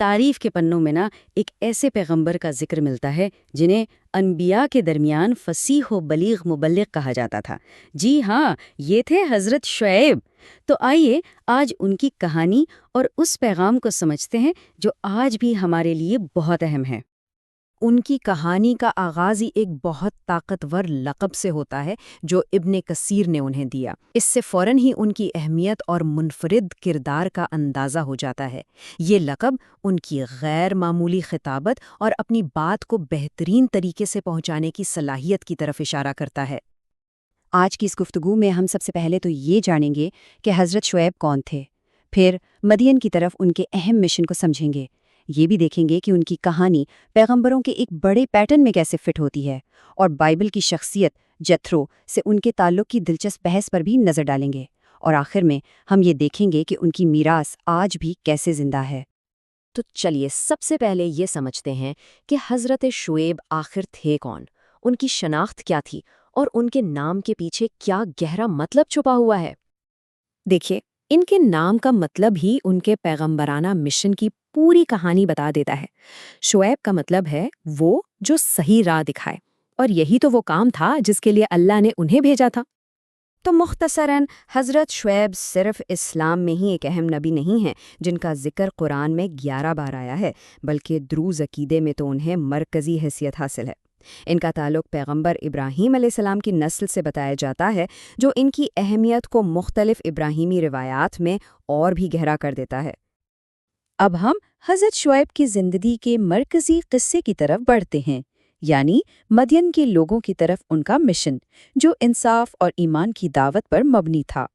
تعریف کے پنوں میں نا ایک ایسے پیغمبر کا ذکر ملتا ہے جنہیں انبیاء کے درمیان فصیح و بلیغ مبلغ کہا جاتا تھا۔ جی ہاں، یہ تھے حضرت شعیب۔ تو آئیے آج ان کی کہانی اور اس پیغام کو سمجھتے ہیں جو آج بھی ہمارے لیے بہت اہم ہے۔ ان کی کہانی کا آغاز ہی ایک بہت طاقتور لقب سے ہوتا ہے جو ابن کثیر نے انہیں دیا۔ اس سے فوراً ہی ان کی اہمیت اور منفرد کردار کا اندازہ ہو جاتا ہے۔ یہ لقب ان کی غیر معمولی خطابت اور اپنی بات کو بہترین طریقے سے پہنچانے کی صلاحیت کی طرف اشارہ کرتا ہے۔ آج کی اس گفتگو میں ہم سب سے پہلے تو یہ جانیں گے کہ حضرت شعیب کون تھے، پھر مدین کی طرف ان کے اہم مشن کو سمجھیں گے، یہ بھی دیکھیں گے کہ ان کی کہانی پیغمبروں کے ایک بڑے پیٹرن میں کیسے فٹ ہوتی ہے، اور بائبل کی شخصیت جتھرو سے ان کے تعلق کی دلچسپ بحث پر بھی نظر ڈالیں گے، اور آخر میں ہم یہ دیکھیں گے کہ ان کی میراث آج بھی کیسے زندہ ہے۔ تو چلیے سب سے پہلے یہ سمجھتے ہیں کہ حضرت شعیب آخر تھے کون، ان کی شناخت کیا تھی، اور ان کے نام کے پیچھے کیا گہرا مطلب چھپا ہوا ہے۔ دیکھیے، ان کے نام کا مطلب ہی ان کے پیغمبرانہ مشن کی پوری کہانی بتا دیتا ہے۔ شعیب کا مطلب ہے وہ جو صحیح راہ دکھائے، اور یہی تو وہ کام تھا جس کے لیے اللہ نے انہیں بھیجا تھا۔ تو مختصراً حضرت شعیب صرف اسلام میں ہی ایک اہم نبی نہیں ہیں جن کا ذکر قرآن میں 11 بار آیا ہے، بلکہ دروز عقیدے میں تو انہیں مرکزی حیثیت حاصل ہے۔ ان کا تعلق پیغمبر ابراہیم علیہ السلام کی نسل سے بتایا جاتا ہے، جو ان کی اہمیت کو مختلف ابراہیمی روایات میں اور بھی گہرا کر دیتا ہے۔ اب ہم حضرت شعیب کی زندگی کے مرکزی قصے کی طرف بڑھتے ہیں، یعنی مدین کے لوگوں کی طرف ان کا مشن، جو انصاف اور ایمان کی دعوت پر مبنی تھا۔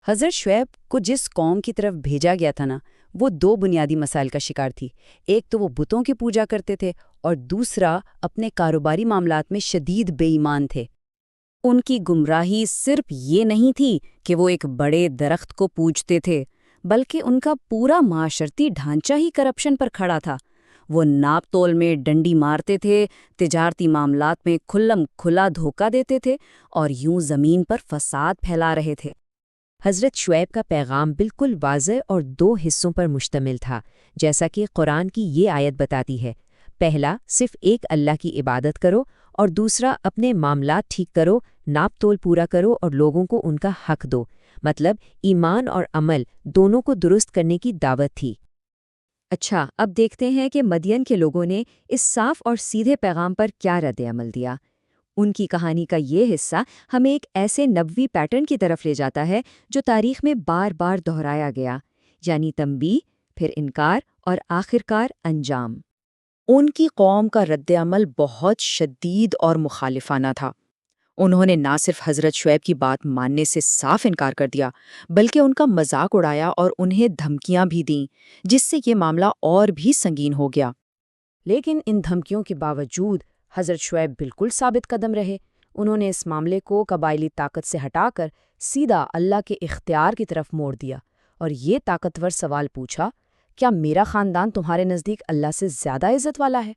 حضرت شعیب کو جس قوم کی طرف بھیجا گیا تھا نا، وہ 2 بنیادی مسائل کا شکار تھی۔ ایک تو وہ بتوں کی پوجا کرتے تھے، اور دوسرا اپنے کاروباری معاملات میں شدید بے ایمان تھے۔ ان کی گمراہی صرف یہ نہیں تھی کہ وہ ایک بڑے درخت کو پوجتے تھے، بلکہ ان کا پورا معاشرتی ڈھانچہ ہی کرپشن پر کھڑا تھا۔ وہ ناپ تول میں ڈنڈی مارتے تھے، تجارتی معاملات میں کھلم کھلا دھوکہ دیتے تھے، اور یوں زمین پر فساد پھیلا رہے تھے۔ حضرت شعیب کا پیغام بالکل واضح اور 2 حصوں پر مشتمل تھا، جیسا کہ قرآن کی یہ آیت بتاتی ہے۔ پہلا، صرف ایک اللہ کی عبادت کرو، اور دوسرا، اپنے معاملات ٹھیک کرو، ناپ تول پورا کرو اور لوگوں کو ان کا حق دو۔ مطلب ایمان اور عمل دونوں کو درست کرنے کی دعوت تھی۔ اچھا، اب دیکھتے ہیں کہ مدین کے لوگوں نے اس صاف اور سیدھے پیغام پر کیا رد عمل دیا۔ ان کی کہانی کا یہ حصہ ہمیں ایک ایسے نبوی پیٹرن کی طرف لے جاتا ہے جو تاریخ میں بار بار دہرایا گیا، یعنی تنبیہ، پھر انکار اور آخرکار انجام۔ ان کی قوم کا رد عمل بہت شدید اور مخالفانہ تھا۔ انہوں نے نہ صرف حضرت شعیب کی بات ماننے سے صاف انکار کر دیا، بلکہ ان کا مذاق اڑایا اور انہیں دھمکیاں بھی دیں، جس سے یہ معاملہ اور بھی سنگین ہو گیا۔ لیکن ان دھمکیوں کے باوجود حضرت شعیب بالکل ثابت قدم رہے۔ انہوں نے اس معاملے کو قبائلی طاقت سے ہٹا کر سیدھا اللہ کے اختیار کی طرف موڑ دیا، اور یہ طاقتور سوال پوچھا، کیا میرا خاندان تمہارے نزدیک اللہ سے زیادہ عزت والا ہے؟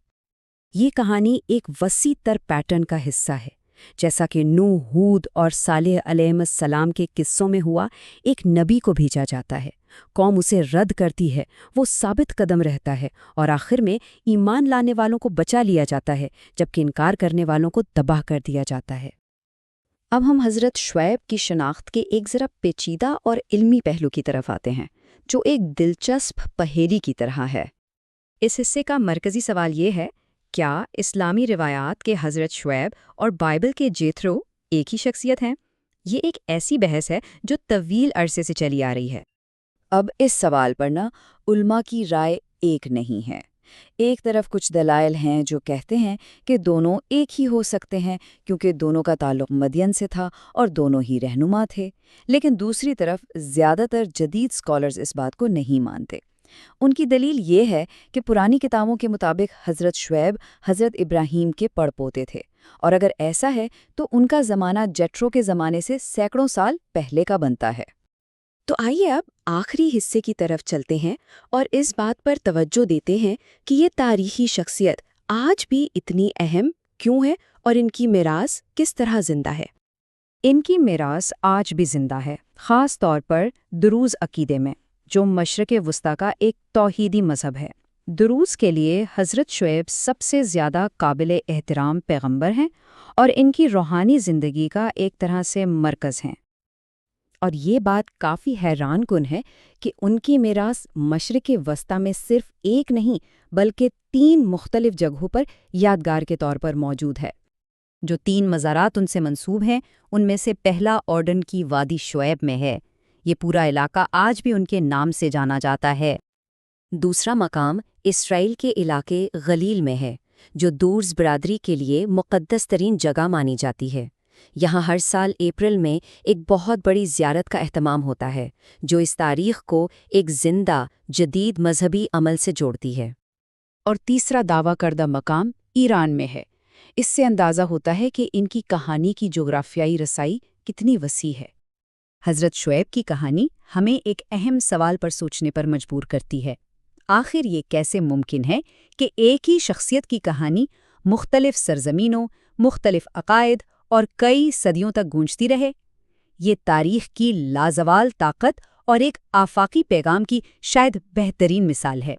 یہ کہانی ایک وسیع تر پیٹرن کا حصہ ہے۔ جیسا کہ نوح، ہود اور صالح علیہ السلام کے قصوں میں ہوا، ایک نبی کو بھیجا جاتا ہے، قوم اسے رد کرتی ہے، وہ ثابت قدم رہتا ہے، اور آخر میں ایمان لانے والوں کو بچا لیا جاتا ہے، جبکہ انکار کرنے والوں کو تباہ کر دیا جاتا ہے۔ اب ہم حضرت شعیب کی شناخت کے ایک ذرا پیچیدہ اور علمی پہلو کی طرف آتے ہیں، جو ایک دلچسپ پہیلی کی طرح ہے۔ اس حصے کا مرکزی سوال یہ ہے، کیا اسلامی روایات کے حضرت شعیب اور بائبل کے جیتھرو ایک ہی شخصیت ہیں؟ یہ ایک ایسی بحث ہے جو طویل عرصے سے چلی آ رہی ہے۔ اب اس سوال پر علماء کی رائے ایک نہیں ہے۔ ایک طرف کچھ دلائل ہیں جو کہتے ہیں کہ دونوں ایک ہی ہو سکتے ہیں، کیونکہ دونوں کا تعلق مدین سے تھا اور دونوں ہی رہنما تھے، لیکن دوسری طرف زیادہ تر جدید اسکالرز اس بات کو نہیں مانتے۔ ان کی دلیل یہ ہے کہ پرانی کتابوں کے مطابق حضرت شعیب حضرت ابراہیم کے پڑ پوتے تھے، اور اگر ایسا ہے تو ان کا زمانہ جٹرو کے زمانے سے سینکڑوں سال پہلے کا بنتا ہے۔ تو آئیے اب آخری حصے کی طرف چلتے ہیں اور اس بات پر توجہ دیتے ہیں کہ یہ تاریخی شخصیت آج بھی اتنی اہم کیوں ہے اور ان کی میراث کس طرح زندہ ہے۔ ان کی میراث آج بھی زندہ ہے، خاص طور پر دروز عقیدے میں، جو مشرق وسطیٰ کا ایک توحیدی مذہب ہے۔ دروس کے لیے حضرت شعیب سب سے زیادہ قابل احترام پیغمبر ہیں اور ان کی روحانی زندگی کا ایک طرح سے مرکز ہیں۔ اور یہ بات کافی حیران کن ہے کہ ان کی میراث مشرق وسطی میں صرف ایک نہیں بلکہ 3 مختلف جگہوں پر یادگار کے طور پر موجود ہے۔ جو 3 مزارات ان سے منسوب ہیں ان میں سے پہلا اورڈن کی وادی شعیب میں ہے۔ یہ پورا علاقہ آج بھی ان کے نام سے جانا جاتا ہے۔ دوسرا مقام اسرائیل کے علاقے غلیل میں ہے، جو دورز برادری کے لیے مقدس ترین جگہ مانی جاتی ہے۔ یہاں ہر سال اپریل میں ایک بہت بڑی زیارت کا اہتمام ہوتا ہے، جو اس تاریخ کو ایک زندہ، جدید مذہبی عمل سے جوڑتی ہے۔ اور تیسرا دعویٰ کردہ مقام ایران میں ہے۔ اس سے اندازہ ہوتا ہے کہ ان کی کہانی کی جغرافیائی رسائی کتنی وسیع ہے۔ حضرت شعیب کی کہانی ہمیں ایک اہم سوال پر سوچنے پر مجبور کرتی ہے۔ آخر یہ کیسے ممکن ہے کہ ایک ہی شخصیت کی کہانی مختلف سرزمینوں، مختلف عقائد اور کئی صدیوں تک گونجتی رہے؟ یہ تاریخ کی لازوال طاقت اور ایک آفاقی پیغام کی شاید بہترین مثال ہے۔